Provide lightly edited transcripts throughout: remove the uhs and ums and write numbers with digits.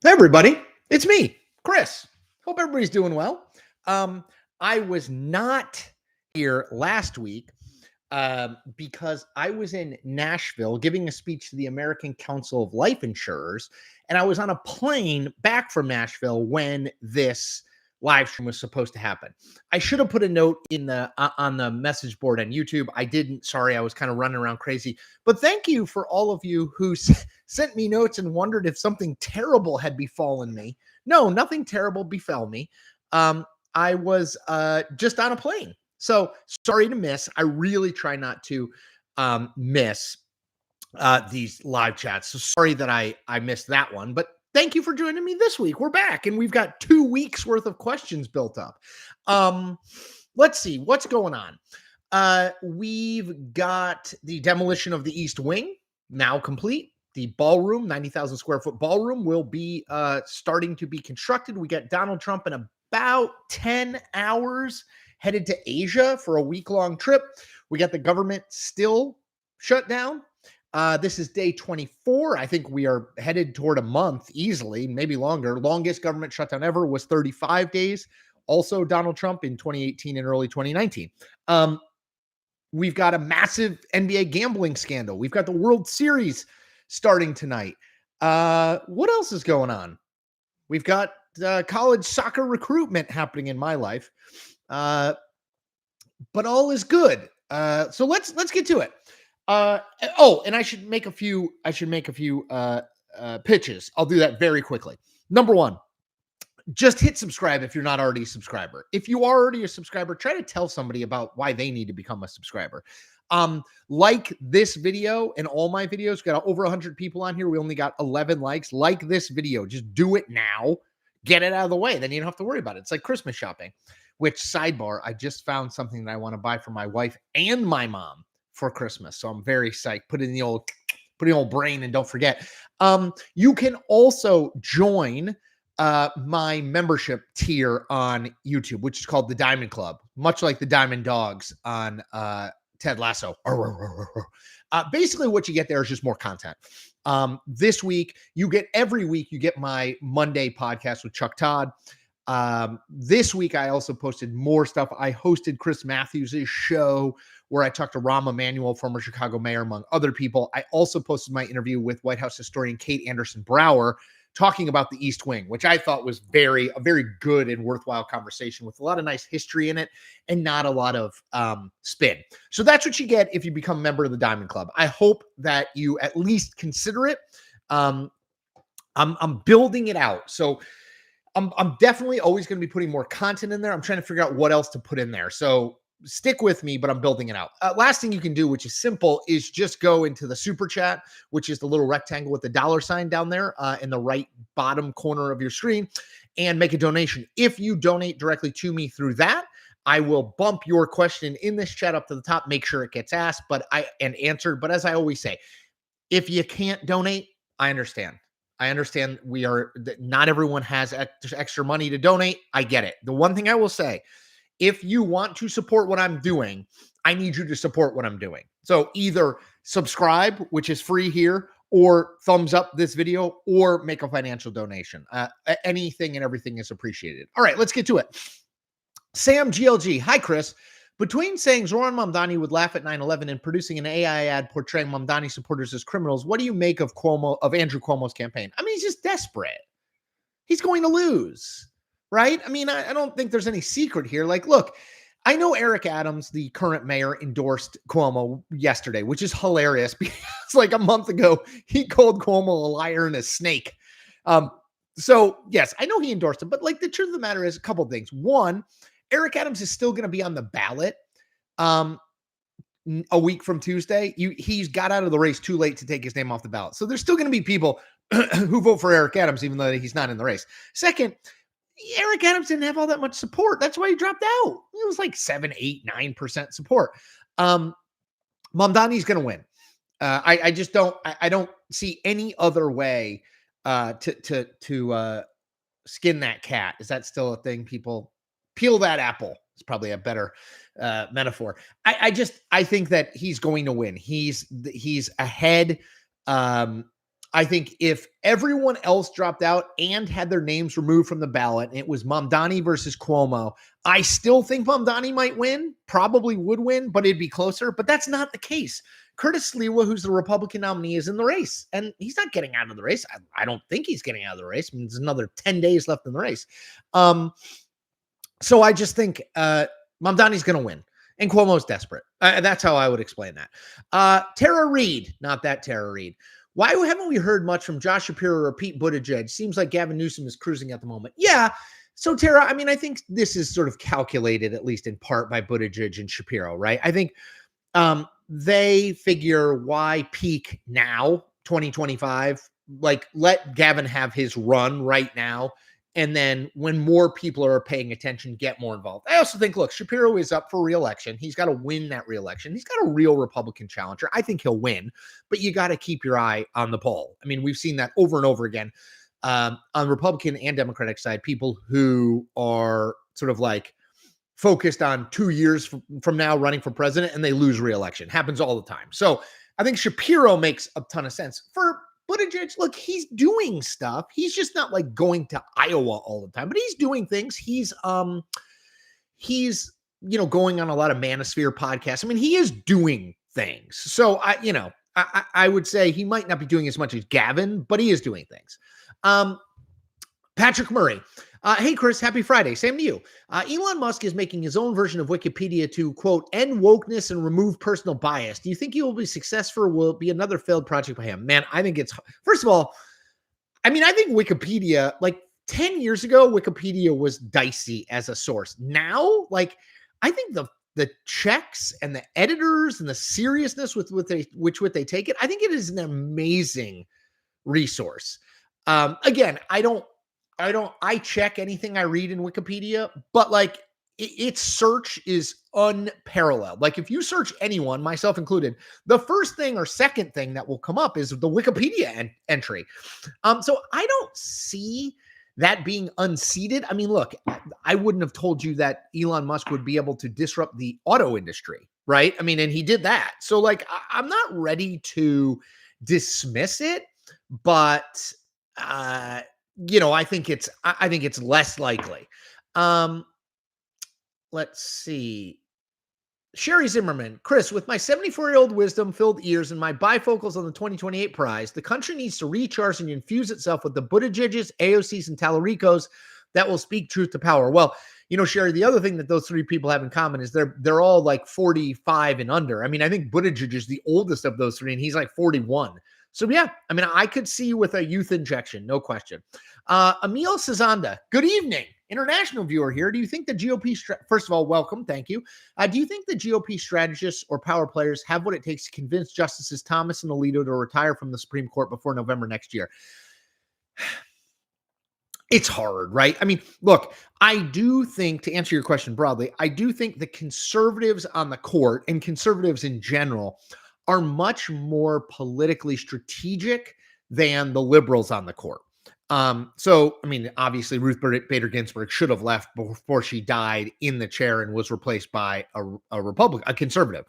Hey everybody, it's me, Chris. Hope everybody's doing well. I was not here last week because I was in Nashville giving a speech to the American Council of Life Insurers, and I was on a plane back from Nashville when this live stream was supposed to happen. I should have put a note in the on the message board on YouTube. I didn't. Sorry, I was kind of running around crazy. But thank you for all of you who sent me notes and wondered if something terrible had befallen me. No, nothing terrible befell me. I was just on a plane. So sorry to miss. I really try not to miss these live chats. So sorry that I missed that one, but thank you for joining me this week. We're back and we've got 2 weeks worth of questions built up. Let's see what's going on. We've got the demolition of the East Wing now complete. The ballroom, 90,000 square foot ballroom, will be starting to be constructed. We got Donald Trump in about 10 hours headed to Asia for a week-long trip. We got the government still shut down. This is day 24. I think we are headed toward a month easily, maybe longer. Longest government shutdown ever was 35 days. Also, Donald Trump in 2018 and early 2019. We've got a massive NBA gambling scandal. We've got the World Series starting tonight. What else is going on? We've got college soccer recruitment happening in my life. But all is good. So let's get to it. And I should make a few pitches. I'll do that very quickly. Number one, just hit subscribe if you're not already a subscriber. If you are already a subscriber, try to tell somebody about why they need to become a subscriber. Like this video and all my videos, got over 100 people on here. We only got 11 likes. Like this video, just do it now. Get it out of the way. Then you don't have to worry about it. It's like Christmas shopping. Which, sidebar, I just found something that I want to buy for my wife and my mom for Christmas. So I'm very psyched. Put in the old brain and don't forget. You can also join my membership tier on YouTube, which is called the Diamond Club, much like the Diamond Dogs on Ted Lasso. Basically, what you get there is just more content. This week, every week, you get my Monday podcast with Chuck Todd. This week, I also posted more stuff. I hosted Chris Matthews' show where I talked to Rahm Emanuel, former Chicago mayor, among other people. I also posted my interview with White House historian Kate Anderson Brower, talking about the East Wing, which I thought was a very good and worthwhile conversation with a lot of nice history in it and not a lot of spin. So that's what you get if you become a member of the Diamond Club. I hope that you at least consider it. I'm building it out. So I'm definitely always going to be putting more content in there. I'm trying to figure out what else to put in there. So stick with me, but I'm building it out. Last thing you can do, which is simple, is just go into the super chat, which is the little rectangle with the $ down there in the right bottom corner of your screen, and make a donation. If you donate directly to me through that, I will bump your question in this chat up to the top, make sure it gets asked and answered. But as I always say, if you can't donate, I understand. Not everyone has extra money to donate. I get it. The one thing I will say, if you want to support what I'm doing, I need you to support what I'm doing. So either subscribe, which is free here, or thumbs up this video, or make a financial donation. Anything and everything is appreciated. All right, let's get to it. Sam GLG. Hi, Chris. Between saying Zoran Mamdani would laugh at 9/11 and producing an AI ad portraying Mamdani supporters as criminals, what do you make of Andrew Cuomo's campaign? I mean, he's just desperate. He's going to lose, right? I mean, I don't think there's any secret here. Like, look, I know Eric Adams, the current mayor, endorsed Cuomo yesterday, which is hilarious because like a month ago, he called Cuomo a liar and a snake. So yes, I know he endorsed him, but like the truth of the matter is a couple of things. One, Eric Adams is still going to be on the ballot a week from Tuesday. He's got out of the race too late to take his name off the ballot. So there's still going to be people who vote for Eric Adams, even though he's not in the race. Second, Eric Adams didn't have all that much support. That's why he dropped out. It was like 7, 8, 9% support. Mamdani's going to win. I just don't. I don't see any other way to skin that cat. Is that still a thing? People peel that apple. It's probably a better metaphor. I think that he's going to win. He's ahead. I think if everyone else dropped out and had their names removed from the ballot, and it was Mamdani versus Cuomo, I still think Mamdani might win, probably would win, but it'd be closer. But that's not the case. Curtis Sliwa, who's the Republican nominee, is in the race, and he's not getting out of the race. I don't think he's getting out of the race. I mean, there's another 10 days left in the race. So I just think Mamdani's going to win, and Cuomo's desperate. That's how I would explain that. Tara Reid, not that Tara Reid. Why haven't we heard much from Josh Shapiro or Pete Buttigieg? Seems like Gavin Newsom is cruising at the moment. Yeah. So, Tara, I mean, I think this is sort of calculated, at least in part, by Buttigieg and Shapiro, right? I think they figure why peak now, 2025, like let Gavin have his run right now. And then when more people are paying attention, get more involved. I also think, look, Shapiro is up for re-election. He's got to win that re-election. He's got a real Republican challenger. I think he'll win, but you got to keep your eye on the poll. I mean, we've seen that over and over again on Republican and Democratic side, people who are sort of like focused on 2 years from now running for president and they lose re-election. Happens all the time. So I think Shapiro makes a ton of sense. For Buttigieg, look, he's doing stuff. He's just not like going to Iowa all the time, but he's doing things. He's going on a lot of Manosphere podcasts. I mean, he is doing things. So I would say he might not be doing as much as Gavin, but he is doing things. Patrick Murray. Hey, Chris, happy Friday. Same to you. Elon Musk is making his own version of Wikipedia to, quote, end wokeness and remove personal bias. Do you think he will be successful or will it be another failed project by him? Man, I think first of all, I mean, I think Wikipedia, like 10 years ago, Wikipedia was dicey as a source. Now, like, I think the checks and the editors and the seriousness with which they take it, I think it is an amazing resource. Again, I check anything I read in Wikipedia, but like its search is unparalleled. Like if you search anyone, myself included, the first thing or second thing that will come up is the Wikipedia entry. So I don't see that being unseated. I mean, look, I wouldn't have told you that Elon Musk would be able to disrupt the auto industry, right? I mean, and he did that. So like, I'm not ready to dismiss it, but I think it's less likely. Let's see. Sherry Zimmerman, Chris, with my 74-year-old wisdom-filled ears and my bifocals on the 2028 prize, the country needs to recharge and infuse itself with the Buttigiegs, AOCs, and Tallaricos that will speak truth to power. Well, Sherry, the other thing that those three people have in common is they're all like 45 and under. I mean, I think Buttigieg is the oldest of those three, and he's like 41. So yeah, I mean, I could see with a youth injection, no question. Emil Cezanda, good evening. International viewer here. Do you think the GOP, first of all, welcome, thank you. Do you think the GOP strategists or power players have what it takes to convince Justices Thomas and Alito to retire from the Supreme Court before November next year? It's hard, right? I mean, look, I do think, to answer your question broadly, I do think the conservatives on the court and conservatives in general are much more politically strategic than the liberals on the court. So, I mean, obviously Ruth Bader Ginsburg should have left before she died in the chair and was replaced by a Republican, a conservative.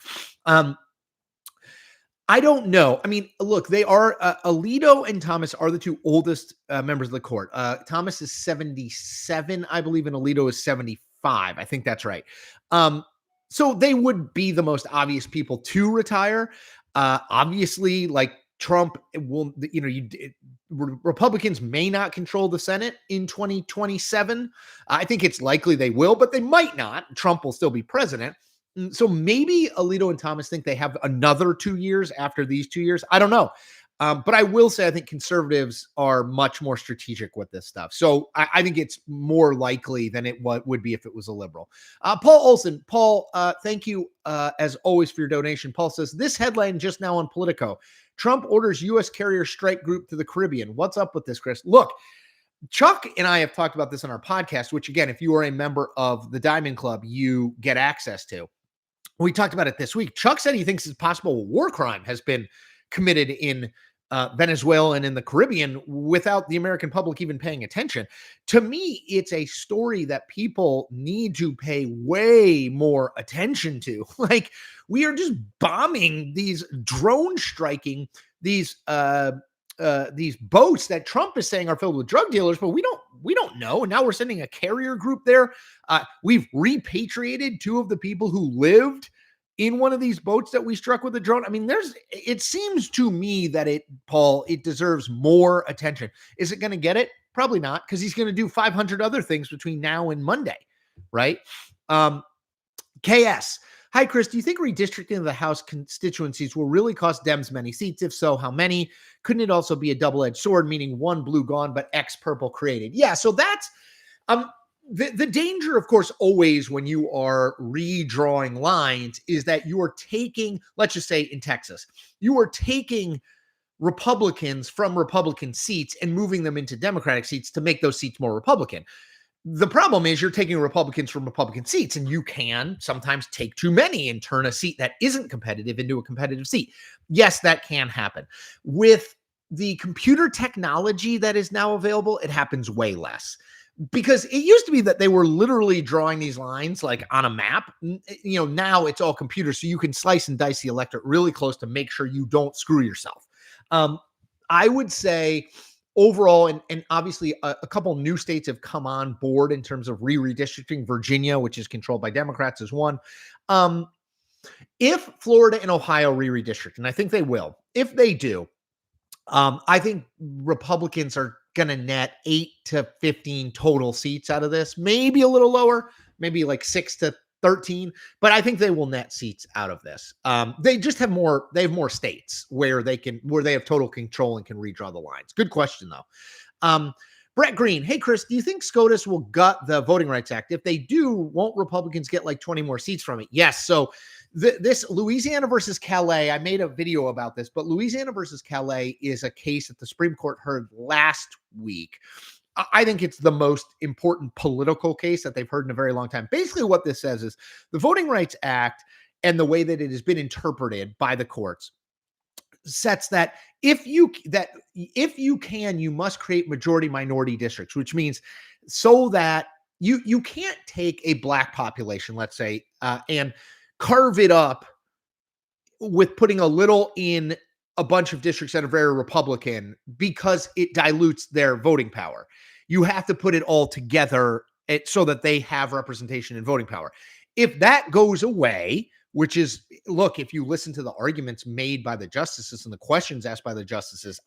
I don't know. I mean, look, they are Alito and Thomas are the two oldest members of the court. Thomas is 77, I believe, and Alito is 75. I think that's right. So they would be the most obvious people to retire. Obviously, like Trump will, Republicans may not control the Senate in 2027. I think it's likely they will, but they might not. Trump will still be president. So maybe Alito and Thomas think they have another 2 years after these 2 years. I don't know. But I will say I think conservatives are much more strategic with this stuff. So I think it's more likely than it would be if it was a liberal. Paul Olson. Paul, thank you as always for your donation. Paul says, this headline just now on Politico. Trump orders U.S. carrier strike group to the Caribbean. What's up with this, Chris? Look, Chuck and I have talked about this on our podcast, which again, if you are a member of the Diamond Club, you get access to. We talked about it this week. Chuck said he thinks it's possible a war crime has been committed in Venezuela and in the Caribbean without the American public even paying attention. To me, it's a story that people need to pay way more attention to. Like, we are just bombing these drone striking these these boats that Trump is saying are filled with drug dealers, but we don't know. And now we're sending a carrier group there. We've repatriated two of the people who lived in one of these boats that we struck with a drone. I mean, it seems to me that it deserves more attention. Is it going to get it? Probably not, because he's going to do 500 other things between now and Monday, right? KS. Hi, Chris. Do you think redistricting of the House constituencies will really cost Dems many seats? If so, how many? Couldn't it also be a double-edged sword, meaning one blue gone, but X purple created? Yeah, so that's the danger, of course, always when you are redrawing lines is that you are taking, let's just say in Texas, you are taking Republicans from Republican seats and moving them into Democratic seats to make those seats more Republican. The problem is you're taking Republicans from Republican seats, and you can sometimes take too many and turn a seat that isn't competitive into a competitive seat. Yes, that can happen. With the computer technology that is now available, it happens way less. Because it used to be that they were literally drawing these lines like on a map. Now it's all computer, so you can slice and dice the electorate really close to make sure you don't screw yourself. I would say overall, and obviously a couple new states have come on board in terms of redistricting. Virginia, which is controlled by Democrats, is one. If Florida and Ohio redistrict, and I think they will, if they do, I think Republicans are going to net 8 to 15 total seats out of this, maybe a little lower, maybe like 6 to 13, but I think they will net seats out of this. They just have they have more states where they have total control and can redraw the lines. Good question though. Brett Green. Hey, Chris, do you think SCOTUS will gut the Voting Rights Act? If they do, won't Republicans get like 20 more seats from it? Yes. So this Louisiana versus Calais, I made a video about this, but Louisiana versus Calais is a case that the Supreme Court heard last week. I think it's the most important political case that they've heard in a very long time. Basically, what this says is the Voting Rights Act and the way that it has been interpreted by the courts sets that if you can, you must create majority minority districts, which means so that you can't take a black population, let's say, and carve it up with putting a little in a bunch of districts that are very Republican because it dilutes their voting power. You have to put it all together so that they have representation and voting power. If that goes away, which is, look, if you listen to the arguments made by the justices and the questions asked by the justices,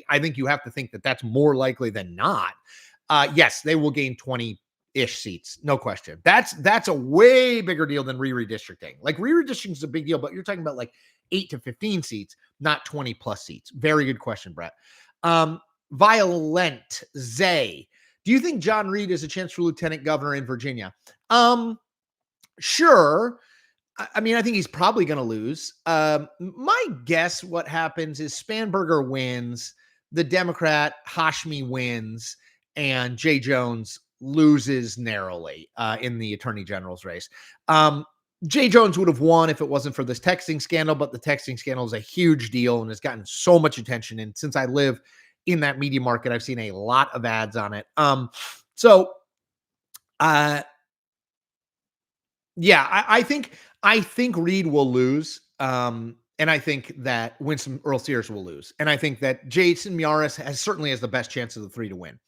I think you have to think that that's more likely than not. Yes, they will gain 20-ish seats, no question. That's a way bigger deal than redistricting. Like redistricting is a big deal, but you're talking about like 8 to 15 seats, not 20 plus seats. Very good question, Brett. Violent Zay. Do you think John Reed is a chance for lieutenant governor in Virginia? Sure. I mean, I think he's probably going to lose. My guess what happens is Spanberger wins, the Democrat Hashmi wins, and Jay Jones loses narrowly in the attorney general's race. Jay Jones would have won if it wasn't for this texting scandal, but the texting scandal is a huge deal and has gotten so much attention. And since I live in that media market, I've seen a lot of ads on it. Yeah, I think Reed will lose. And I think that Winston Earl Sears will lose. And I think that Jason Miyares certainly has the best chance of the three to win.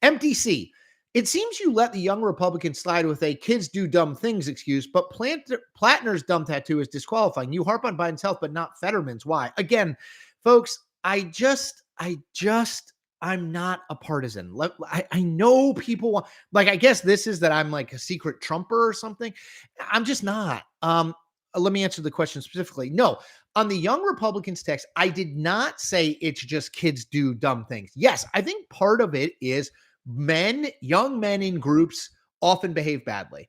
MTC. It seems you let the young Republicans slide with a kids do dumb things excuse, but Plattner's dumb tattoo is disqualifying. You harp on Biden's health, but not Fetterman's. Why? Again, folks, I'm not a partisan. I know people want, like, I guess this is that I'm like a secret Trumper or something. I'm just not. Let me answer the question specifically. No, on the young Republicans text, I did not say it's just kids do dumb things. Yes, I think part of it is young men in groups often behave badly.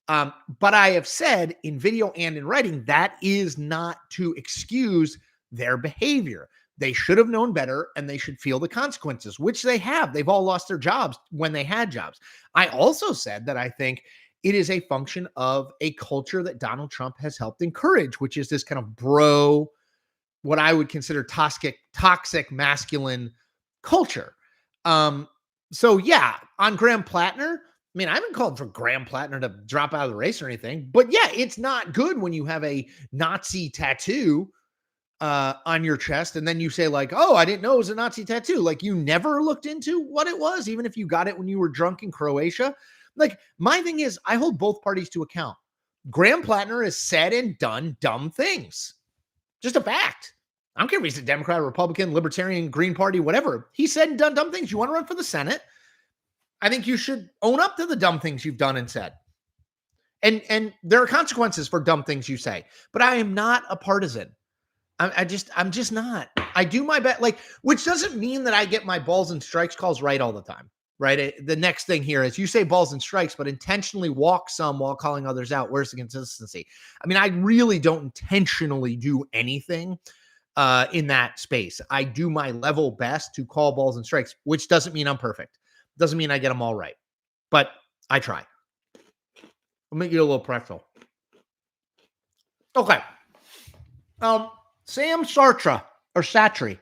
But I have said in video and in writing, that is not to excuse their behavior. They should have known better and they should feel the consequences, which they have. They've all lost their jobs when they had jobs. I also said that I think it is a function of a culture that Donald Trump has helped encourage, which is this kind of what I would consider toxic masculine culture. So yeah, on Graham Plattner, I mean, I haven't called for Graham Plattner to drop out of the race or anything, but yeah, it's not good when you have a Nazi tattoo on your chest, and then you say like, "Oh, I didn't know it was a Nazi tattoo." Like you never looked into what it was, even if you got it when you were drunk in Croatia. Like my thing is, I hold both parties to account. Graham Plattner has said and done dumb things. Just a fact. I don't care if he's a Democrat, Republican, Libertarian, Green Party, whatever. He said and done dumb things. You want to run for the Senate? I think you should own up to the dumb things you've done and said. And there are consequences for dumb things you say. But I am not a partisan. I'm just not. I do my best, like, which doesn't mean that I get my balls and strikes calls right all the time, right? The next thing here is you say balls and strikes, but intentionally walk some while calling others out. Where's the consistency? I mean, I really don't intentionally do anything in that space. I do my level best to call balls and strikes, which doesn't mean I'm perfect. Doesn't mean I get them all right, but I try. I'll make you a little pretzel. Okay. Sam Sartre or Satry.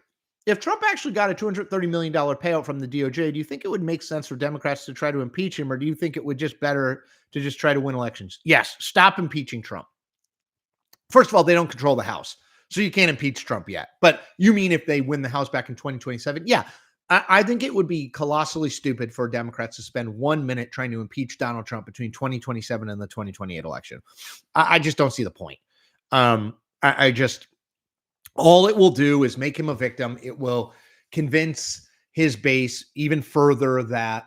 If Trump actually got a $230 million payout from the DOJ, do you think it would make sense for Democrats to try to impeach him, or do you think it would just better to just try to win elections? Yes, stop impeaching Trump. First of all, they don't control the House, so you can't impeach Trump yet. But you mean if they win the House back in 2027? Yeah, I think it would be colossally stupid for Democrats to spend 1 minute trying to impeach Donald Trump between 2027 and the 2028 election. I just don't see the point. I just... All it will do is make him a victim. It will convince his base even further that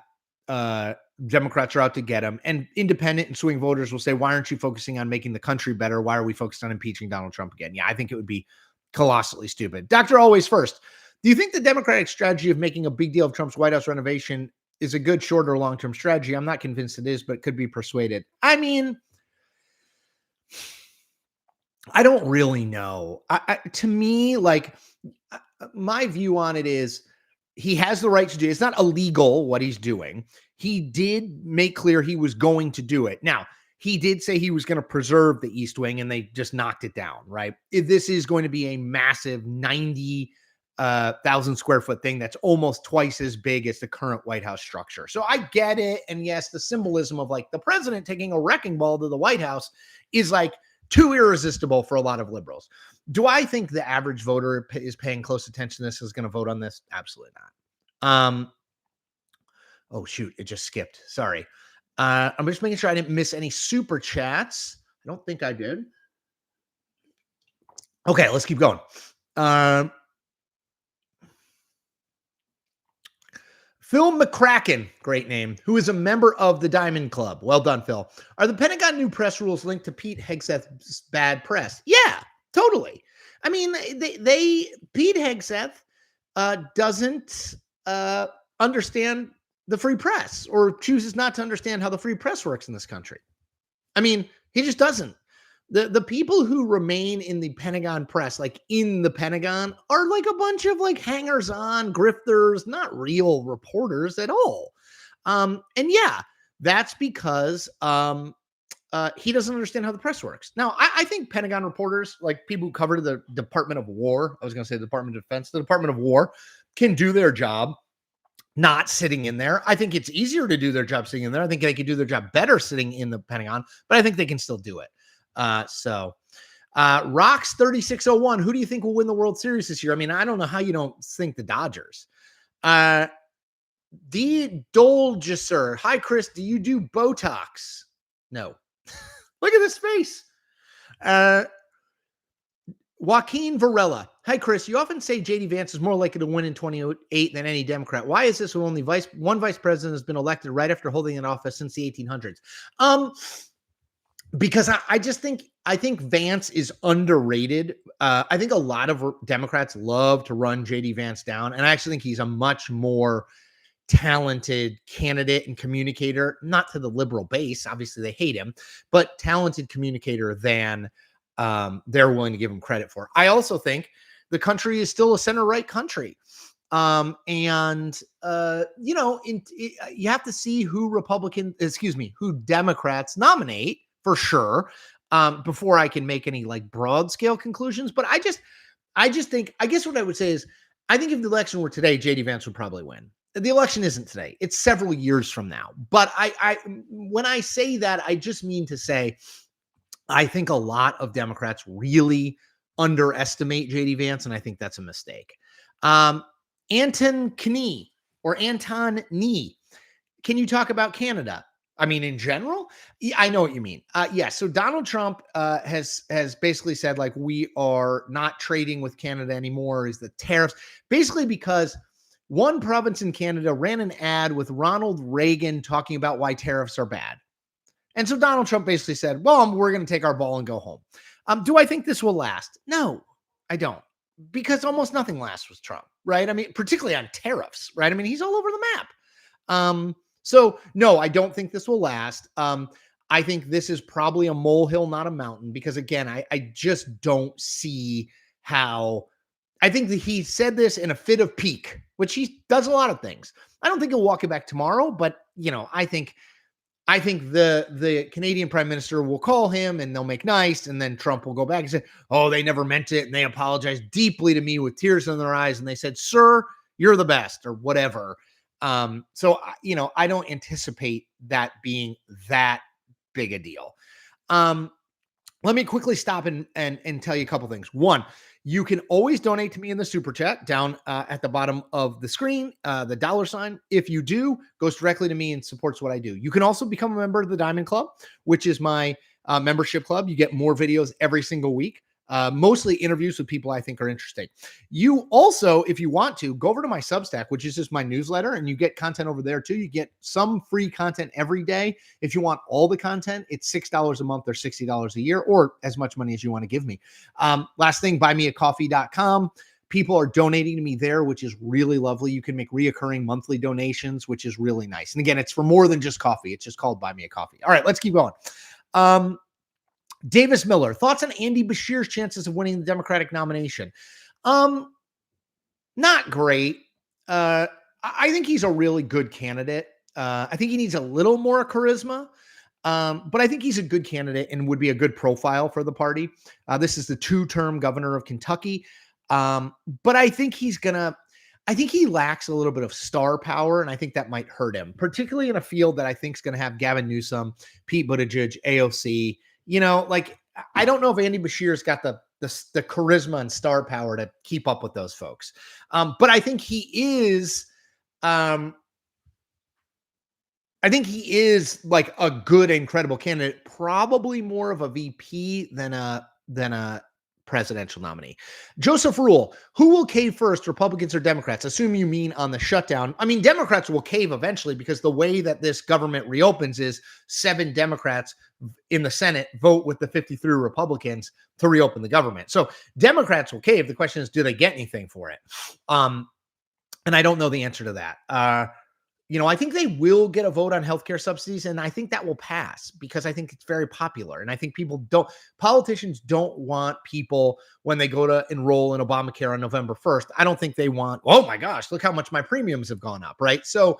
Democrats are out to get him. And independent and swing voters will say, why aren't you focusing on making the country better? Why are we focused on impeaching Donald Trump again? Yeah, I think it would be colossally stupid. Dr. Always First, do you think the Democratic strategy of making a big deal of Trump's White House renovation is a good short or long-term strategy? I'm not convinced it is, but could be persuaded. I mean... I don't really know. To me, like my view on it is he has the right to do it. It's not illegal what he's doing. He did make clear he was going to do it. Now, he did say he was going to preserve the East Wing and they just knocked it down, right? This is going to be a massive 90,000 square foot thing that's almost twice as big as the current White House structure. So I get it. And yes, the symbolism of like the president taking a wrecking ball to the White House is like too irresistible for a lot of liberals. Do I think the average voter is paying close attention to this, is going to vote on this? Absolutely not. Oh, shoot. It just skipped. Sorry. I'm just making sure I didn't miss any super chats. I don't think I did. Okay, let's keep going. Phil McCracken, great name, who is a member of the Diamond Club. Well done, Phil. Are the Pentagon new press rules linked to Pete Hegseth's bad press? Yeah, totally. I mean, Pete Hegseth doesn't understand the free press, or chooses not to understand how the free press works in this country. I mean, he just doesn't. The people who remain in the Pentagon press, like in the Pentagon, are like a bunch of like hangers-on, grifters, not real reporters at all. And yeah, that's because he doesn't understand how the press works. Now, I think Pentagon reporters, like people who cover the Department of War, I was going to say the Department of Defense, the Department of War, can do their job not sitting in there. I think it's easier to do their job sitting in there. I think they could do their job better sitting in the Pentagon, but I think they can still do it. Rocks 3601. Who do you think will win the World Series this year? I mean, I don't know how you don't think the Dodgers. The Dolgesser. Hi, Chris. Do you do Botox? No. Look at this face. Joaquin Varela. Hi, Chris. You often say J.D. Vance is more likely to win in 2028 than any Democrat. Why is this when only one vice president has been elected right after holding an office since the 1800s? Because I think Vance is underrated. I think a lot of Democrats love to run J.D. Vance down. And I actually think he's a much more talented candidate and communicator, not to the liberal base. Obviously, they hate him, but talented communicator than they're willing to give him credit for. I also think the country is still a center-right country. You have to see who who Democrats nominate for sure, before I can make any like broad scale conclusions. But I guess what I would say is, I think if the election were today, J.D. Vance would probably win. The election isn't today. It's several years from now. But when I say that, I just mean to say, I think a lot of Democrats really underestimate JD Vance, and I think that's a mistake. Anton Knee or Anton Nee. Can you talk about Canada? I mean, in general, I know what you mean. Yeah. So Donald Trump has basically said, like, we are not trading with Canada anymore. Is the tariffs basically because one province in Canada ran an ad with Ronald Reagan talking about why tariffs are bad, and so Donald Trump basically said, "Well, we're going to take our ball and go home." Do I think this will last? No, I don't, because almost nothing lasts with Trump, right? I mean, particularly on tariffs, right? I mean, he's all over the map. So no, I don't think this will last. I think this is probably a molehill, not a mountain, because again, I just don't see how. I think that he said this in a fit of pique, which he does a lot of things. I don't think he'll walk it back tomorrow, but I think the Canadian Prime Minister will call him and they'll make nice, and then Trump will go back and say, "Oh, they never meant it," and they apologized deeply to me with tears in their eyes, and they said, "Sir, you're the best," or whatever. So I don't anticipate that being that big a deal. Let me quickly stop and tell you a couple things. One, you can always donate to me in the super chat down at the bottom of the screen, the $sign. If you do, goes directly to me and supports what I do. You can also become a member of the Diamond Club, which is my membership club. You get more videos every single week. Mostly interviews with people I think are interesting. You also, if you want to, go over to my Substack, which is just my newsletter, and you get content over there too. You get some free content every day. If you want all the content, it's $6 a month or $60 a year, or as much money as you want to give me. Last thing, buymeacoffee.com. People are donating to me there, which is really lovely. You can make reoccurring monthly donations, which is really nice. And again, it's for more than just coffee. It's just called Buy Me a Coffee. All right, let's keep going. Davis Miller, thoughts on Andy Bashir's chances of winning the Democratic nomination? Not great. I think he's a really good candidate. I think he needs a little more charisma, but I think he's a good candidate and would be a good profile for the party. This is the 2-term governor of Kentucky. But I think I think he lacks a little bit of star power, and I think that might hurt him, particularly in a field that I think is going to have Gavin Newsom, Pete Buttigieg, AOC. I don't know if Andy Bashir's got the charisma and star power to keep up with those folks. But I think he is, like a good, incredible candidate, probably more of a VP than a presidential nominee. Joseph Rule, who will cave first, Republicans or Democrats? Assume you mean on the shutdown. I mean, Democrats will cave eventually, because the way that this government reopens is 7 Democrats in the Senate vote with the 53 Republicans to reopen the government. So Democrats will cave. The question is, do they get anything for it? And I don't know the answer to that. I think they will get a vote on healthcare subsidies, and I think that will pass because I think it's very popular. And I think politicians don't want people, when they go to enroll in Obamacare on November 1st, I don't think they want, oh my gosh, look how much my premiums have gone up, right? So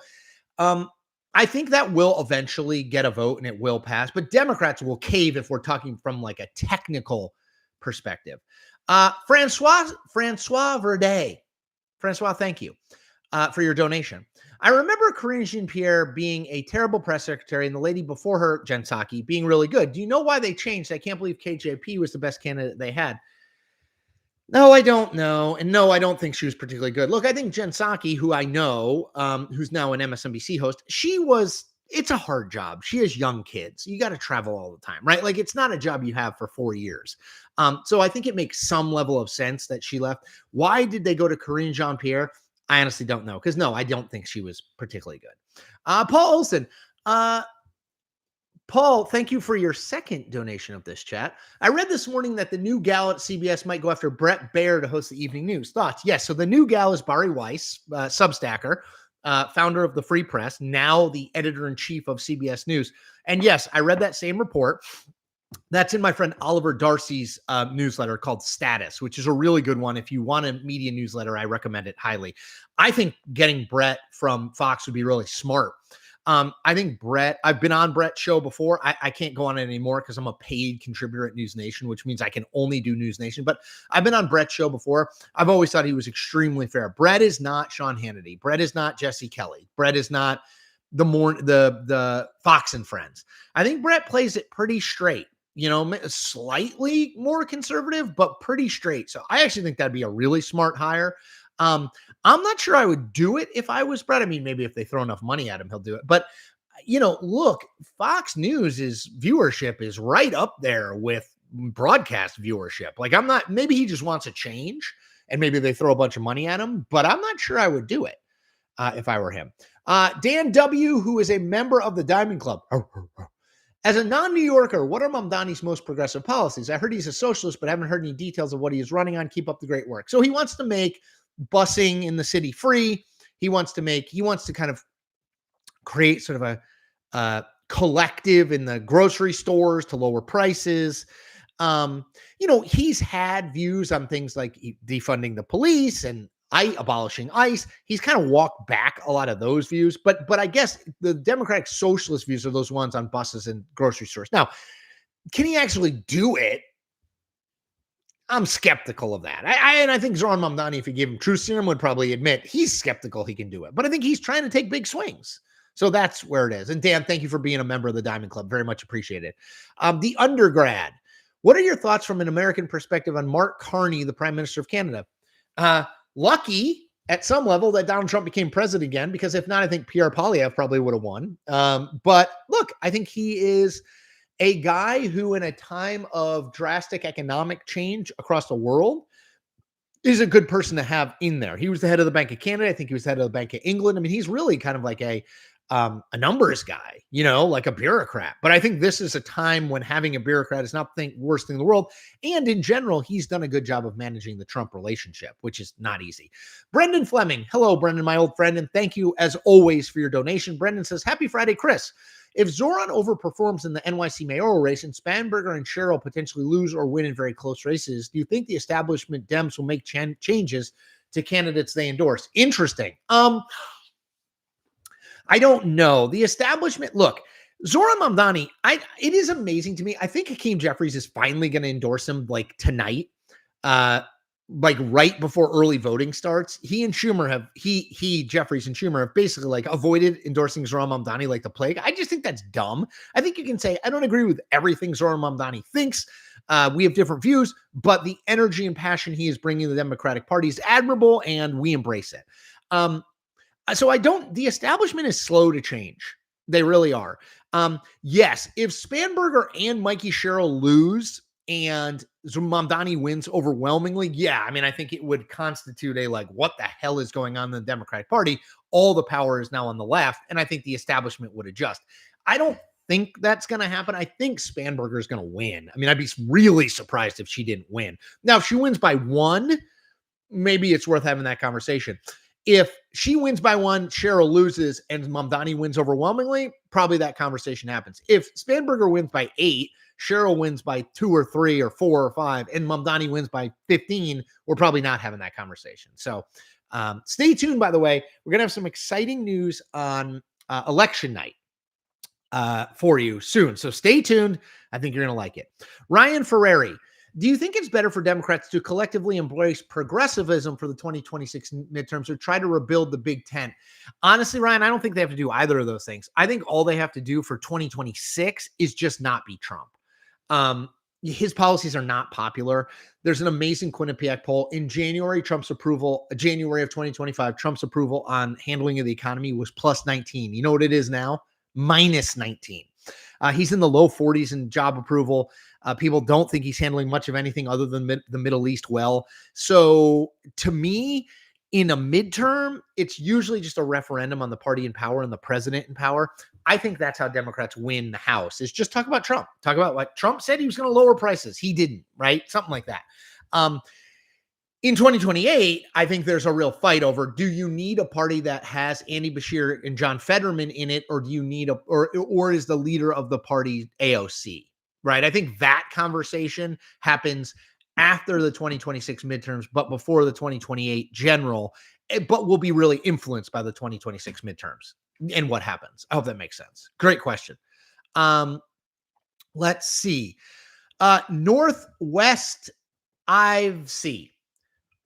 I think that will eventually get a vote and it will pass, but Democrats will cave if we're talking from like a technical perspective. Francois Verde. Francois, thank you for your donation. I remember Karine Jean-Pierre being a terrible press secretary and the lady before her, Jen Psaki, being really good. Do you know why they changed? I can't believe KJP was the best candidate they had. No, I don't know. And no, I don't think she was particularly good. Look, I think Jen Psaki, who I know, who's now an MSNBC host, it's a hard job. She has young kids. You got to travel all the time, right? Like, it's not a job you have for 4 years. So I think it makes some level of sense that she left. Why did they go to Karine Jean-Pierre? I honestly don't know, because no, I don't think she was particularly good. Paul Olson. Paul, thank you for your second donation of this chat. I read this morning that the new gal at CBS might go after Brett Baer to host the evening news. Thoughts? Yes. So the new gal is Bari Weiss, Substacker, founder of the Free Press, now the editor-in-chief of CBS News. And yes, I read that same report. That's in my friend Oliver Darcy's newsletter called Status, which is a really good one. If you want a media newsletter, I recommend it highly. I think getting Brett from Fox would be really smart. I think I've been on Brett's show before. I can't go on it anymore because I'm a paid contributor at News Nation, which means I can only do News Nation. But I've been on Brett's show before. I've always thought he was extremely fair. Brett is not Sean Hannity. Brett is not Jesse Kelly. Brett is not the Fox and Friends. I think Brett plays it pretty straight. slightly more conservative, but pretty straight. So I actually think that'd be a really smart hire. I'm not sure I would do it if I was Brett. I mean, maybe if they throw enough money at him, he'll do it. But look, Fox News' viewership is right up there with broadcast viewership. Like, maybe he just wants a change and maybe they throw a bunch of money at him, but I'm not sure I would do it if I were him. Dan W., who is a member of the Diamond Club. As a non-New Yorker, what are Mamdani's most progressive policies? I heard he's a socialist, but haven't heard any details of what he is running on. Keep up the great work. So he wants to make busing in the city free. He wants to kind of create sort of a collective in the grocery stores to lower prices. He's had views on things like defunding the police and abolishing ICE. He's kind of walked back a lot of those views, but I guess the Democratic Socialist views are those ones on buses and grocery stores. Now, can he actually do it? I'm skeptical of that. And I think Zoran Mamdani, if you give him truth serum, would probably admit he's skeptical he can do it. But I think he's trying to take big swings. So that's where it is. And Dan, thank you for being a member of the Diamond Club. Very much appreciated. The undergrad. What are your thoughts from an American perspective on Mark Carney, the Prime Minister of Canada? Lucky at some level that Donald Trump became president again, because if not, I think Pierre Poilievre probably would have won. But look, I think he is a guy who, in a time of drastic economic change across the world, is a good person to have in there. He was the head of the Bank of Canada. I think he was the head of the Bank of England. I mean, he's really kind of like a numbers guy, like a bureaucrat. But I think this is a time when having a bureaucrat is not the worst thing in the world. And in general, he's done a good job of managing the Trump relationship, which is not easy. Brendan Fleming. Hello, Brendan, my old friend. And thank you, as always, for your donation. Brendan says, happy Friday, Chris. If Zoran overperforms in the NYC mayoral race and Spanberger and Sherrill potentially lose or win in very close races, do you think the establishment Dems will make changes to candidates they endorse? Interesting. I don't know. The establishment, look, Zoran Mamdani, it is amazing to me. I think Hakeem Jeffries is finally going to endorse him like tonight, like right before early voting starts. He and Schumer Jeffries and Schumer have basically like avoided endorsing Zoran Mamdani like the plague. I just think that's dumb. I think you can say, I don't agree with everything Zoran Mamdani thinks. We have different views, but the energy and passion he is bringing to the Democratic Party is admirable, and we embrace it. So the establishment is slow to change. They really are. Yes, if Spanberger and Mikey Sherrill lose and Mamdani wins overwhelmingly, yeah, I mean, I think it would constitute a what the hell is going on in the Democratic Party? All the power is now on the left, and I think the establishment would adjust. I don't think that's going to happen. I think Spanberger is going to win. I mean, I'd be really surprised if she didn't win. Now, if she wins by 1, maybe it's worth having that conversation. If she wins by 1, Sherrill loses, and Mamdani wins overwhelmingly, probably that conversation happens. If Spanberger wins by 8, Sherrill wins by 2 or 3 or 4 or 5, and Mamdani wins by 15, we're probably not having that conversation. So stay tuned, by the way. We're going to have some exciting news on election night for you soon. So stay tuned. I think you're going to like it. Ryan Ferrari. Do you think it's better for Democrats to collectively embrace progressivism for the 2026 midterms or try to rebuild the Big Tent? Honestly, Ryan, I don't think they have to do either of those things. I think all they have to do for 2026 is just not be Trump. His policies are not popular. There's an amazing Quinnipiac poll. In January, January of 2025, Trump's approval on handling of the economy was plus 19. You know what it is now? Minus 19. He's in the low 40s in job approval. People don't think he's handling much of anything other than the Middle East well. So to me, in a midterm, it's usually just a referendum on the party in power and the president in power. I think that's how Democrats win the House, is just talk about Trump. Talk about what Trump said he was going to lower prices. He didn't, right? Something like that. In 2028, I think there's a real fight over, do you need a party that has Andy Beshear and John Fetterman in it, or do you need or is the leader of the party AOC, right? I think that conversation happens after the 2026 midterms, but before the 2028 general, but will be really influenced by the 2026 midterms and what happens. I hope that makes sense. Great question. Let's see. Northwest IC.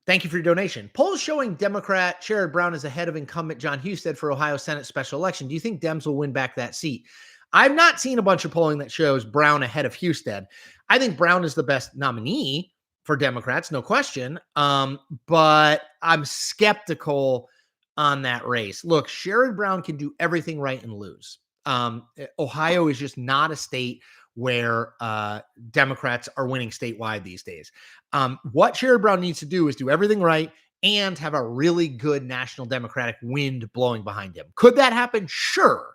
Thank you for your donation. Polls showing Democrat Sherrod Brown is ahead of incumbent John Husted for Ohio Senate special election. Do you think Dems will win back that seat? I've not seen a bunch of polling that shows Brown ahead of Husted. I think Brown is the best nominee for Democrats, no question. But I'm skeptical on that race. Look, Sherrod Brown can do everything right and lose. Ohio is just not a state where Democrats are winning statewide these days. What Sherrod Brown needs to do is do everything right and have a really good national Democratic wind blowing behind him. Could that happen? Sure.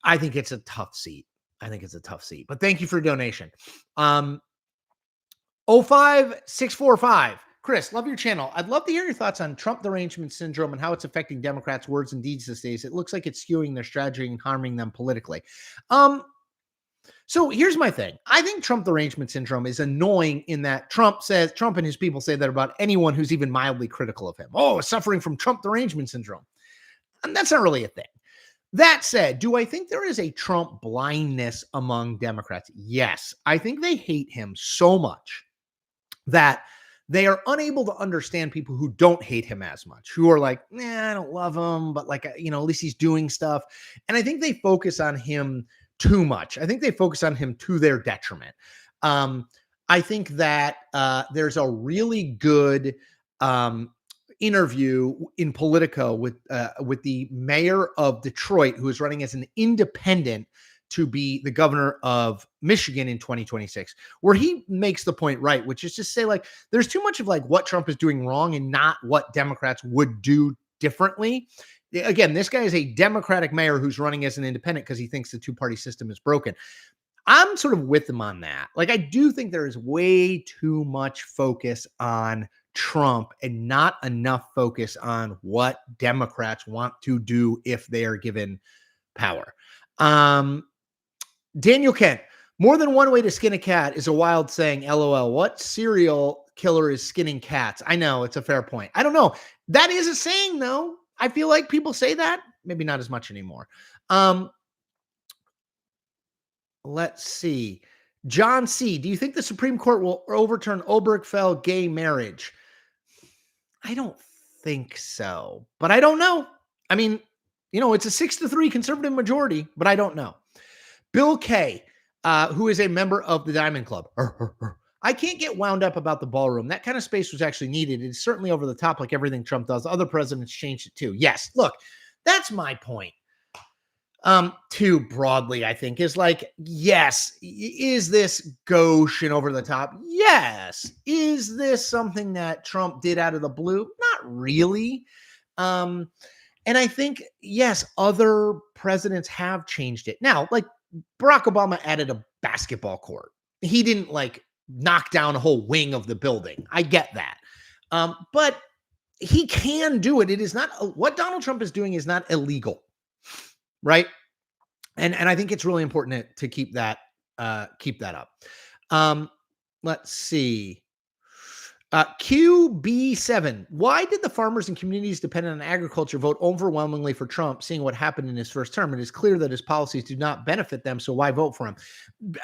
I think it's a tough seat. But thank you for your donation. 05645. Chris, love your channel. I'd love to hear your thoughts on Trump derangement syndrome and how it's affecting Democrats' words and deeds these days. It looks like it's skewing their strategy and harming them politically. So here's my thing. I think Trump derangement syndrome is annoying in that Trump and his people say that about anyone who's even mildly critical of him. Oh, suffering from Trump derangement syndrome. And that's not really a thing. That said, do I think there is a Trump blindness among Democrats? Yes. I think they hate him so much that they are unable to understand people who don't hate him as much, who are like, I don't love him, but like, at least he's doing stuff. And I think they focus on him too much. I think they focus on him to their detriment. I think that there's a really good interview in Politico with the mayor of Detroit, who is running as an independent to be the governor of Michigan in 2026, where he makes the point right, which is just say like, there's too much of like what Trump is doing wrong and not what Democrats would do differently. Again, this guy is a Democratic mayor who's running as an independent because he thinks the two-party system is broken. I'm sort of with him on that. Like, I do think there is way too much focus on Trump and not enough focus on what Democrats want to do if they are given power. Daniel Kent, more than one way to skin a cat is a wild saying, LOL. What serial killer is skinning cats? I know, it's a fair point. I don't know. That is a saying, though. I feel like people say that. Maybe not as much anymore. Let's see. John C., do you think the Supreme Court will overturn Obergefell gay marriage? I don't think so, but I don't know. I mean, it's a 6-3 conservative majority, but I don't know. Bill K., who is a member of the Diamond Club. I can't get wound up about the ballroom. That kind of space was actually needed. It's certainly over the top like everything Trump does. Other presidents changed it too. Yes, look, that's my point. Too broadly, I think, is like, yes, is this gauche and over the top? Yes. Is this something that Trump did out of the blue? Not really. And I think, yes, other presidents have changed it. Now, like Barack Obama added a basketball court. He didn't like knock down a whole wing of the building. I get that. But he can do it. It is not what Donald Trump is doing is not illegal. Right. And I think it's really important to keep that up. Let's see. QB7. Why did the farmers and communities dependent on agriculture vote overwhelmingly for Trump, seeing what happened in his first term? It is clear that his policies do not benefit them, so why vote for him?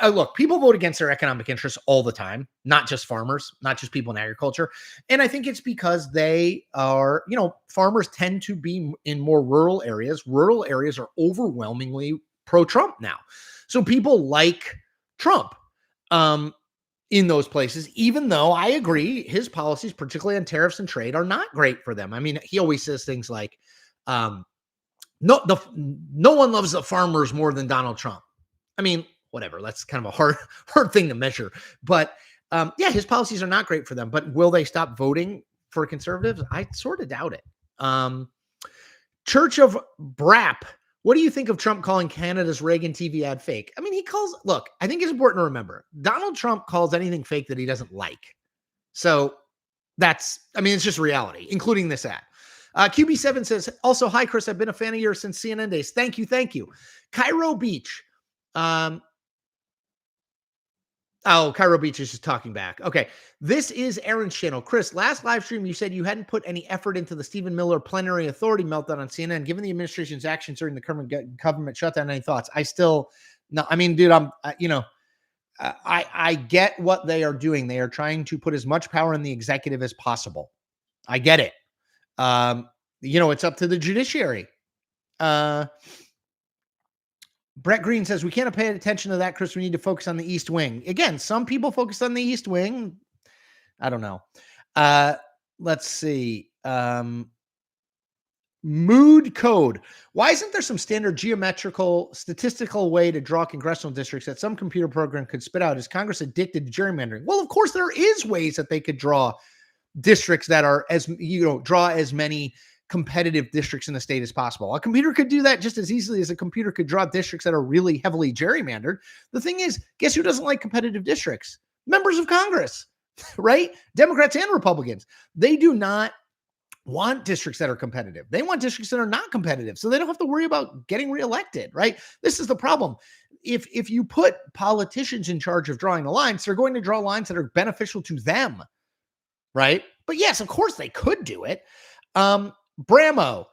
Look, people vote against their economic interests all the time, not just farmers, not just people in agriculture. And I think it's because they are, farmers tend to be in more rural areas. Rural areas are overwhelmingly pro-Trump now. So people like Trump. In those places, even though I agree his policies, particularly on tariffs and trade, are not great for them. I mean, he always says things like, no one loves the farmers more than Donald Trump. I mean, whatever. That's kind of a hard thing to measure. But yeah, his policies are not great for them. But will they stop voting for conservatives? I sort of doubt it. Church of Brap. What do you think of Trump calling Canada's Reagan TV ad fake? I mean, look, I think it's important to remember, Donald Trump calls anything fake that he doesn't like. So it's just reality, including this ad. QB7 says, also, hi, Chris, I've been a fan of yours since CNN days. Thank you. Cairo Beach. Cairo Beach is just talking back. Okay. This is Aaron's channel. Chris, last live stream, you said you hadn't put any effort into the Stephen Miller plenary authority meltdown on CNN. Given the administration's actions during the current government shutdown, any thoughts? No, I mean, dude, I get what they are doing. They are trying to put as much power in the executive as possible. I get it. It's up to the judiciary. Brett Green says, we can't pay attention to that, Chris. We need to focus on the East Wing. Again, some people focus on the East Wing. I don't know. Let's see. Mood code. Why isn't there some standard geometrical, statistical way to draw congressional districts that some computer program could spit out? Is Congress addicted to gerrymandering? Well, of course, there is ways that they could draw districts that are draw as many competitive districts in the state as possible. A computer could do that just as easily as a computer could draw districts that are really heavily gerrymandered. The thing is, guess who doesn't like competitive districts? Members of Congress, right? Democrats and Republicans. They do not want districts that are competitive. They want districts that are not competitive, so they don't have to worry about getting reelected, right? This is the problem. If you put politicians in charge of drawing the lines, they're going to draw lines that are beneficial to them, right? But yes, of course they could do it. Bramo,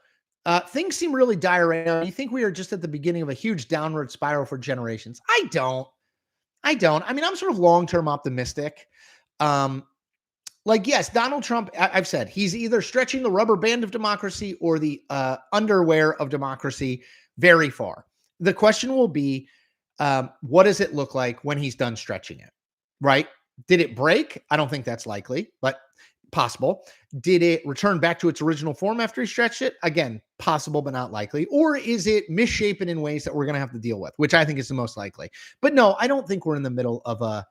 things seem really dire right now. You think we are just at the beginning of a huge downward spiral for generations? I don't. I mean, I'm sort of long-term optimistic. Yes, Donald Trump, I've said, he's either stretching the rubber band of democracy or the underwear of democracy very far. The question will be, what does it look like when he's done stretching it, right? Did it break? I don't think that's likely, but possible. Did it return back to its original form after he stretched it? Again, possible, but not likely. Or is it misshapen in ways that we're going to have to deal with, which I think is the most likely. But no, I don't think we're in the middle of a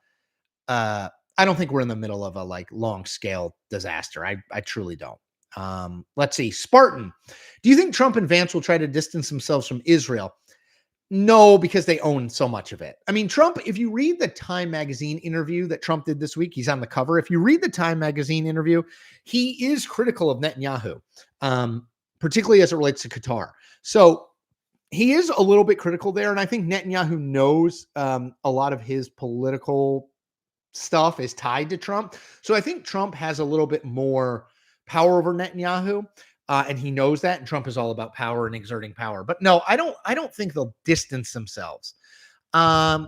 long scale disaster. I truly don't. Let's see. Spartan. Do you think Trump and Vance will try to distance themselves from Israel? No, because they own so much of it. I mean, Trump, if you read the Time magazine interview that Trump did this week, he's on the cover. If you read the Time magazine interview, he is critical of Netanyahu, particularly as it relates to Qatar. So he is a little bit critical there. And I think Netanyahu knows a lot of his political stuff is tied to Trump. So I think Trump has a little bit more power over Netanyahu. And he knows that, and Trump is all about power and exerting power. But no, I don't think they'll distance themselves. Let's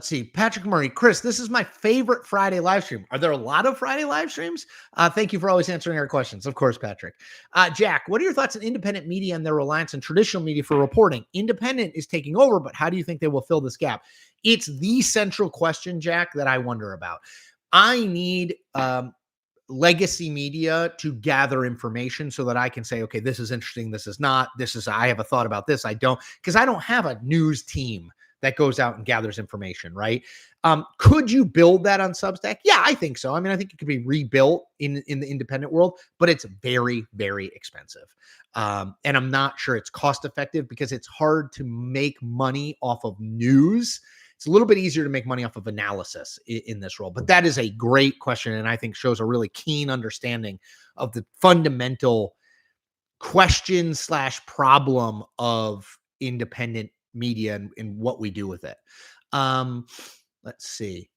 see. Patrick Murray. Chris, this is my favorite Friday live stream. Are there a lot of Friday live streams? Thank you for always answering our questions. Of course, Patrick. Jack, what are your thoughts on independent media and their reliance on traditional media for reporting? Independent is taking over, but how do you think they will fill this gap? It's the central question, Jack, that I wonder about. I need legacy media to gather information so that I can say, okay, this is interesting. This is not. I have a thought about this. I don't, because I don't have a news team that goes out and gathers information, right? Could you build that on Substack? Yeah, I think so. I mean, I think it could be rebuilt in the independent world, but it's very, very expensive. And I'm not sure it's cost effective because it's hard to make money off of news. It's a little bit easier to make money off of analysis in this role, but that is a great question. And I think shows a really keen understanding of the fundamental question / problem of independent media and what we do with it. Let's see.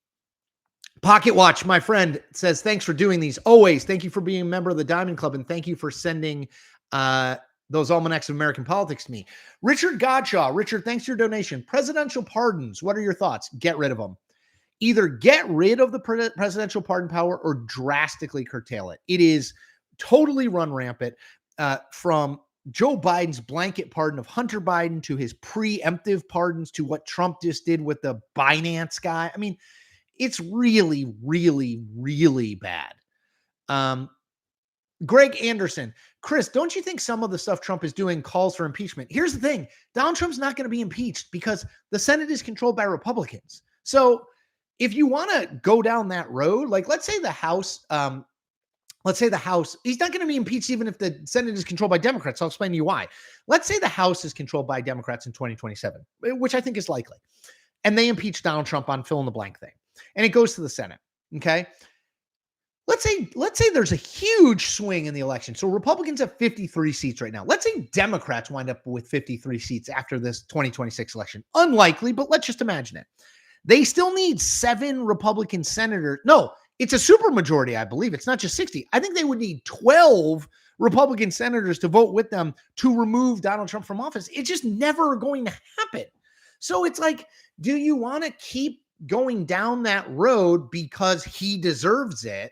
Pocket Watch, my friend, says, thanks for doing these. Always. Thank you for being a member of the Diamond Club. And thank you for sending those almanacs of American politics to me. Richard Godshaw. Richard, thanks for your donation. Presidential pardons. What are your thoughts? Get rid of them. Either get rid of the presidential pardon power or drastically curtail it. It is totally run rampant from Joe Biden's blanket pardon of Hunter Biden to his preemptive pardons to what Trump just did with the Binance guy. I mean, it's really, really, really bad. Greg Anderson. Chris, don't you think some of the stuff Trump is doing calls for impeachment? Here's the thing. Donald Trump's not going to be impeached because the Senate is controlled by Republicans. So if you want to go down that road, like let's say the House, he's not going to be impeached even if the Senate is controlled by Democrats. I'll explain to you why. Let's say the House is controlled by Democrats in 2027, which I think is likely. And they impeach Donald Trump on fill in the blank thing. And it goes to the Senate. Okay. Let's say there's a huge swing in the election. So Republicans have 53 seats right now. Let's say Democrats wind up with 53 seats after this 2026 election. Unlikely, but let's just imagine it. They still need 7 Republican senators. No, it's a supermajority, I believe. It's not just 60. I think they would need 12 Republican senators to vote with them to remove Donald Trump from office. It's just never going to happen. So it's like, do you want to keep going down that road because he deserves it,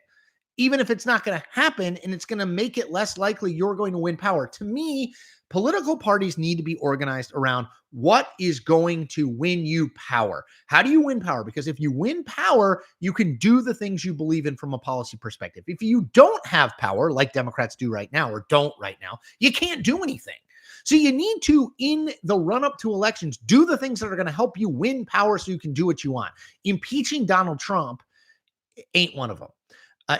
even if it's not going to happen and it's going to make it less likely you're going to win power? To me, Political parties need to be organized around what is going to win you power. How do you win power? Because if you win power, you can do the things you believe in from a policy perspective. If you don't have power, like Democrats do right now, or don't right now, you can't do anything. So you need to, in the run-up to elections, do the things that are going to help you win power so you can do what you want. Impeaching Donald Trump ain't one of them.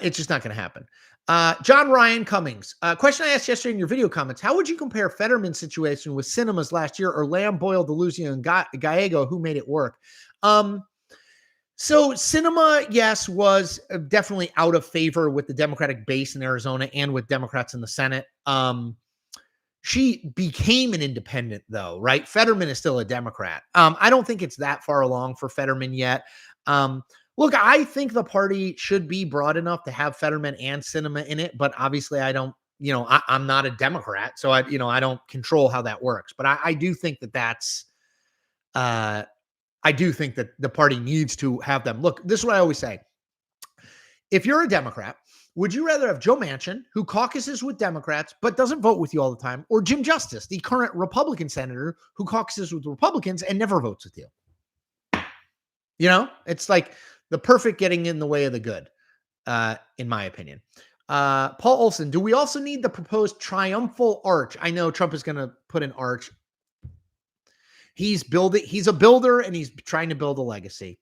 It's just not going to happen. John Ryan Cummings. Question I asked yesterday in your video comments. How would you compare Fetterman's situation with Sinema's last year, or Lamb, Boyle, Deluzio, and Gallego, who made it work? So Sinema, yes, was definitely out of favor with the Democratic base in Arizona and with Democrats in the Senate. She became an independent, though, right? Fetterman is still a Democrat. I don't think it's that far along for Fetterman yet. Look, I think the party should be broad enough to have Fetterman and Sinema in it, but obviously I don't, I'm not a Democrat, so I don't control how that works. But I do think I do think that the party needs to have them. Look, this is what I always say. If you're a Democrat, would you rather have Joe Manchin, who caucuses with Democrats but doesn't vote with you all the time, or Jim Justice, the current Republican senator who caucuses with Republicans and never votes with you? It's like the perfect getting in the way of the good, in my opinion. Paul Olson, do we also need the proposed triumphal arch? I know Trump is going to put an arch. He's a builder, and he's trying to build a legacy.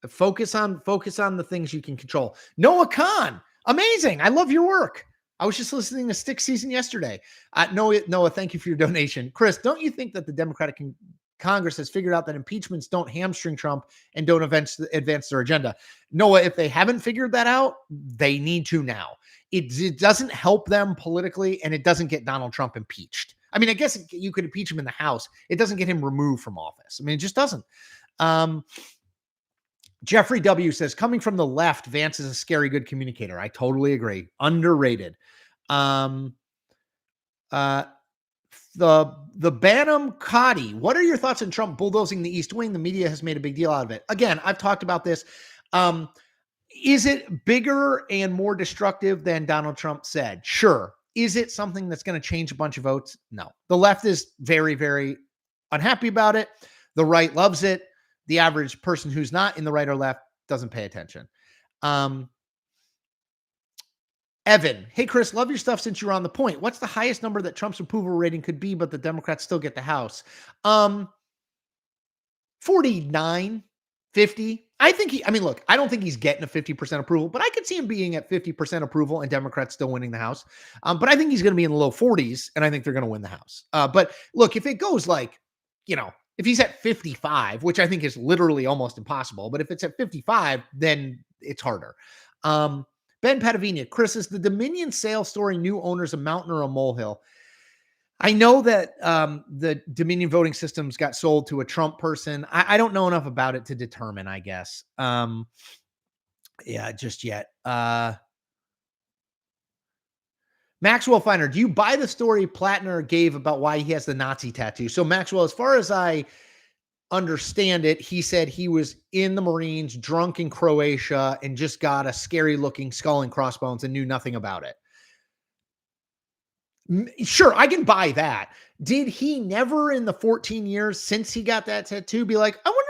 Focus on the things you can control. Noah Khan, amazing. I love your work. I was just listening to Stick Season yesterday. Noah, thank you for your donation. Chris, don't you think that the Democratic Congress has figured out that impeachments don't hamstring Trump and don't advance their agenda? Noah, if they haven't figured that out, they need to now. It doesn't help them politically, and it doesn't get Donald Trump impeached. I mean, I guess you could impeach him in the House. It doesn't get him removed from office. I mean, it just doesn't. Jeffrey W. says, coming from the left, Vance is a scary good communicator. I totally agree. Underrated. The Banham Cotty. What are your thoughts on Trump bulldozing the East Wing? The media has made a big deal out of it. Again, I've talked about this. Is it bigger and more destructive than Donald Trump said? Sure. Is it something that's going to change a bunch of votes? No. The left is very, very unhappy about it. The right loves it. The average person who's not in the right or left doesn't pay attention. Evan, hey, Chris, love your stuff since you're on the point. What's the highest number that Trump's approval rating could be, but the Democrats still get the House? 49, 50. Look, I don't think he's getting a 50% approval, but I could see him being at 50% approval and Democrats still winning the House. But I think he's going to be in the low 40s, and I think they're going to win the House. But look, if it goes if he's at 55, which I think is literally almost impossible, but if it's at 55, then it's harder. Ben Padavina, Chris, is the Dominion sale story new owners a mountain or a molehill? I know that the Dominion voting systems got sold to a Trump person. I don't know enough about it to determine, I guess. Just yet. Maxwell Finer, do you buy the story Plattner gave about why he has the Nazi tattoo? So Maxwell, as far as I understand it, he said he was in the Marines, drunk in Croatia, and just got a scary looking skull and crossbones and knew nothing about it. Sure, I can buy that. Did he never in the 14 years since he got that tattoo be like, I wonder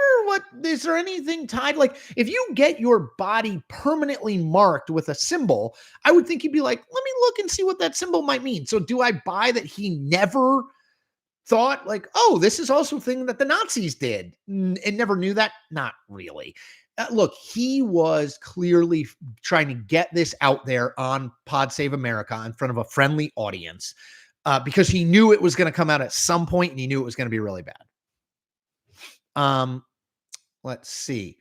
is there anything tied? Like, if you get your body permanently marked with a symbol, I would think he'd be like, let me look and see what that symbol might mean. So do I buy that he never thought like, oh, this is also a thing that the Nazis did and never knew that? Not really. Look, he was clearly trying to get this out there on Pod Save America in front of a friendly audience because he knew it was going to come out at some point and he knew it was going to be really bad. Let's see.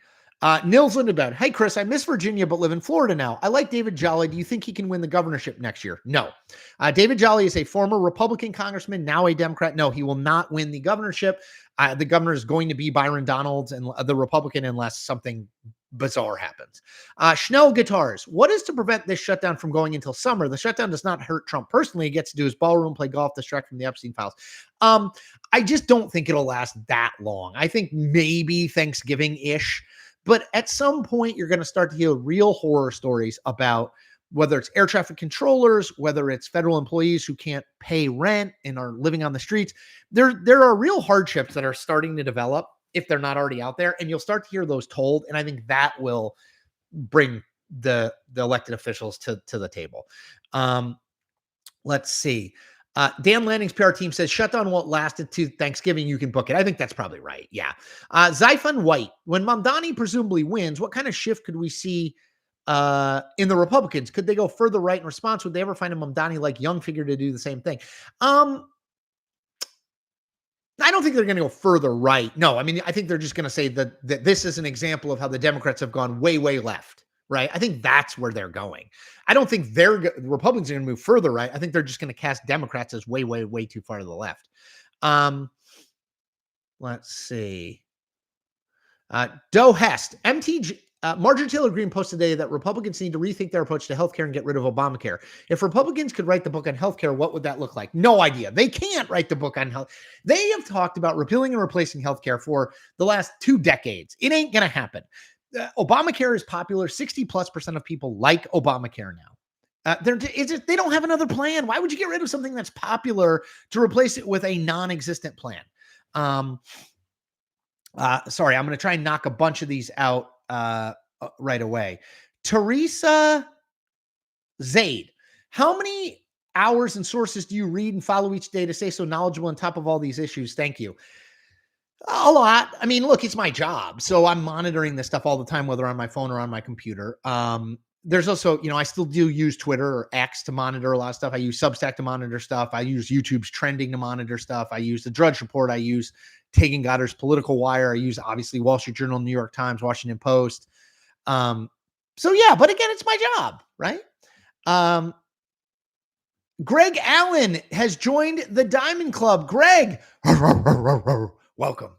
Nils Lindeberg. Hey, Chris, I miss Virginia, but live in Florida now. I like David Jolly. Do you think he can win the governorship next year? No. David Jolly is a former Republican congressman, now a Democrat. No, he will not win the governorship. The governor is going to be Byron Donalds and the Republican unless something bizarre happens. Schnell Guitars. What is to prevent this shutdown from going until summer? The shutdown does not hurt Trump personally. He gets to do his ballroom, play golf, distract from the Epstein files. I just don't think it'll last that long. I think maybe Thanksgiving-ish. But at some point, you're going to start to hear real horror stories about whether it's air traffic controllers, whether it's federal employees who can't pay rent and are living on the streets. There are real hardships that are starting to develop if they're not already out there, and you'll start to hear those told. And I think that will bring the elected officials to the table. Let's see. Dan Lanning's PR team says shutdown won't last until Thanksgiving. You can book it. I think that's probably right. Yeah. Zyphon White, when Mamdani presumably wins, what kind of shift could we see in the Republicans? Could they go further right in response? Would they ever find a Mamdani-like young figure to do the same thing? I don't think they're going to go further right. No, I mean, I think they're just going to say that this is an example of how the Democrats have gone way, way left, right? I think that's where they're going. I don't think the Republicans are going to move further right. I think they're just going to cast Democrats as way, way, way too far to the left. Let's see. Doe Hest, MTG. Marjorie Taylor Greene posted today that Republicans need to rethink their approach to healthcare and get rid of Obamacare. If Republicans could write the book on healthcare, what would that look like? No idea. They can't write the book on health. They have talked about repealing and replacing healthcare for the last 2 decades. It ain't going to happen. Obamacare is popular. 60+% of people like Obamacare now. They don't have another plan. Why would you get rid of something that's popular to replace it with a non-existent plan? Sorry, I'm going to try and knock a bunch of these out right away. Teresa Zaid, how many hours and sources do you read and follow each day to stay so knowledgeable on top of all these issues? Thank you. A lot. I mean, look, it's my job. So I'm monitoring this stuff all the time, whether on my phone or on my computer. There's also, I still do use Twitter or X to monitor a lot of stuff. I use Substack to monitor stuff. I use YouTube's trending to monitor stuff. I use the Drudge Report. I use Taking Goddard's Political Wire. I use, obviously, Wall Street Journal, New York Times, Washington Post. So yeah, but again, it's my job, right? Greg Allen has joined the Diamond Club. Greg, welcome.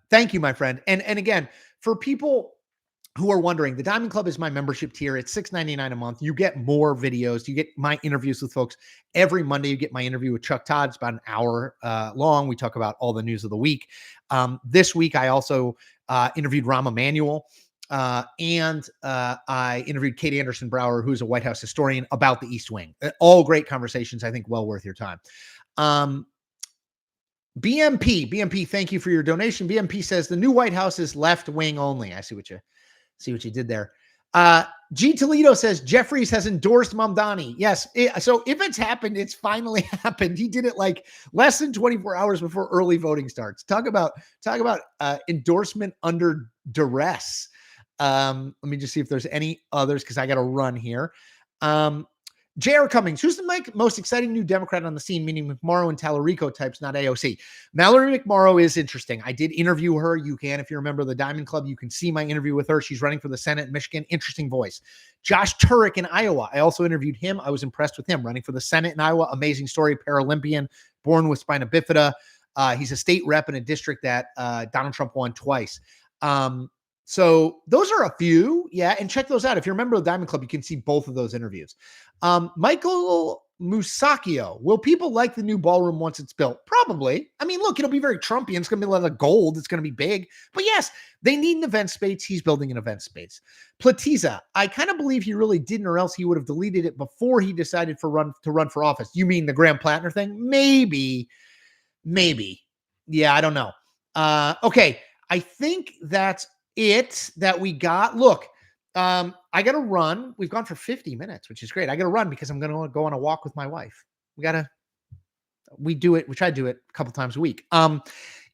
Thank you, my friend. And again, for people who are wondering, the Diamond Club is my membership tier. It's $6.99 a month. You get more videos. You get my interviews with folks every Monday. You get my interview with Chuck Todd. It's about an hour long. We talk about all the news of the week. This week, I also interviewed Rahm Emanuel, and I interviewed Kate Anderson Brower, who's a White House historian, about the East Wing. All great conversations. I think well worth your time. BMP, thank you for your donation. BMP says the new White House is left wing only. I see what you did there. G Toledo says Jeffries has endorsed Mamdani. Yes. So if it's happened, it's finally happened. He did it like less than 24 hours before early voting starts. Talk about endorsement under duress. Let me just see if there's any others, because I got to run here. J.R. Cummings, who's the most exciting new Democrat on the scene, meaning McMorrow and Tallarico types, not AOC. Mallory McMorrow is interesting. I did interview her. You can, if you remember the Diamond Club, you can see my interview with her. She's running for the Senate in Michigan. Interesting voice. Josh Turek in Iowa. I also interviewed him. I was impressed with him. Running for the Senate in Iowa. Amazing story. Paralympian, born with spina bifida. He's a state rep in a district that Donald Trump won twice. So those are a few. Yeah. And check those out. If you're a member of the Diamond Club, you can see both of those interviews. Michael Musacchio, will people like the new ballroom once it's built? Probably. I mean, look, it'll be very Trumpian. It's going to be a lot of gold. It's going to be big. But yes, they need an event space. He's building an event space. Platizza, I kind of believe he really didn't, or else he would have deleted it before he decided to run for office. You mean the Graham Plattner thing? Maybe. Yeah, I don't know. Okay. I think that's it that we got. Look, I got to run. We've gone for 50 minutes, which is great. I got to run because I'm going to go on a walk with my wife. We try to do it a couple times a week.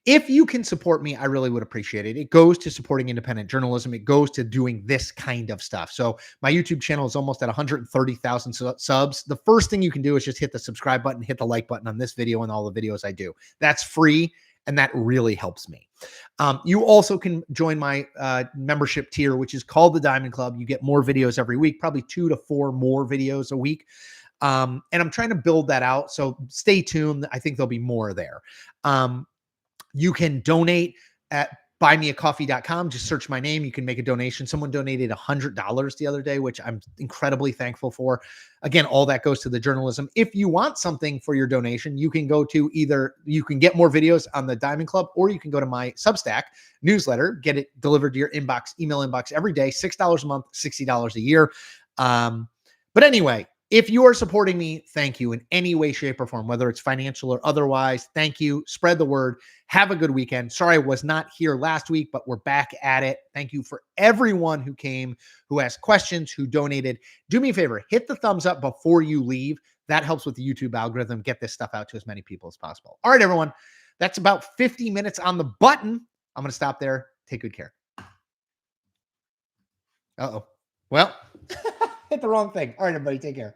If you can support me, I really would appreciate it. It goes to supporting independent journalism. It goes to doing this kind of stuff. So my YouTube channel is almost at 130,000 subs. The first thing you can do is just hit the subscribe button, hit the like button on this video and all the videos I do. That's free. And that really helps me. You also can join my membership tier, which is called the Diamond Club. You get more videos every week, probably 2 to 4 more videos a week. And I'm trying to build that out. So stay tuned. I think there'll be more there. You can donate at buymeacoffee.com. Just search my name. You can make a donation. Someone donated $100 the other day, which I'm incredibly thankful for. Again, all that goes to the journalism. If you want something for your donation, you can go to you can get more videos on the Diamond Club, or you can go to my Substack newsletter, get it delivered to your inbox, email inbox every day, $6 a month, $60 a year. But anyway, if you are supporting me, thank you in any way, shape, or form, whether it's financial or otherwise. Thank you. Spread the word. Have a good weekend. Sorry I was not here last week, but we're back at it. Thank you for everyone who came, who asked questions, who donated. Do me a favor, hit the thumbs up before you leave. That helps with the YouTube algorithm. Get this stuff out to as many people as possible. All right, everyone. That's about 50 minutes on the button. I'm going to stop there. Take good care. Uh-oh. Well, hit the wrong thing. All right, everybody. Take care.